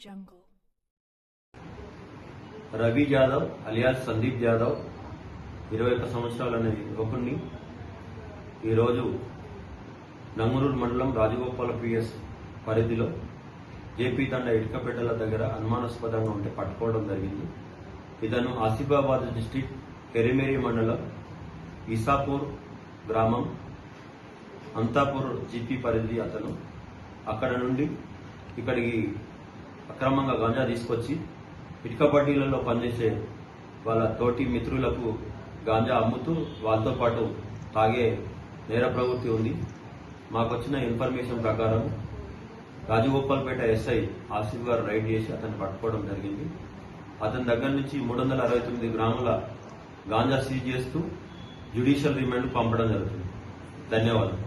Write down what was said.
jungle. Ravi Jadhav alias Sandeep Jadhav 21 సంవత్సరాలు అనే యువకుడిని ఈరోజు నంగునూరు మండలం రాజగోపాల పిఎస్ పరిధిలో జేపీ తండ ఇటుకపెట్టల దగ్గర అనుమానాస్పదంగా ఉంటే పట్టుకోవడం జరిగింది. ఇతను ఆసిఫాబాద్ డిస్టిక్ కెరిమేరి మండలం ఈసాపూర్ గ్రామం అంతాపూర్ జీపీ పరిధి. అతను అక్కడ నుండి ఇక్కడికి అక్రమంగా గంజా తీసుకొచ్చి ఇటుక బడ్డీలలో పనిచేసే వాళ్ళ తోటి మిత్రులకు గాంజా అమ్ముతూ వాళ్ళతో పాటు తాగే నేర ప్రవృత్తి ఉంది. మాకు వచ్చిన ఇన్ఫర్మేషన్ ప్రకారం రాజగోపాల్పేట ఎస్ఐ ఆసిఫ్ గారు రైడ్ చేసి అతన్ని పట్టుకోవడం జరిగింది. అతని దగ్గర నుంచి 369 గ్రాముల గాంజా సీజ్ చేస్తూ జ్యుడిషియల్ రిమాండ్ పంపడం జరుగుతుంది. ధన్యవాదాలు.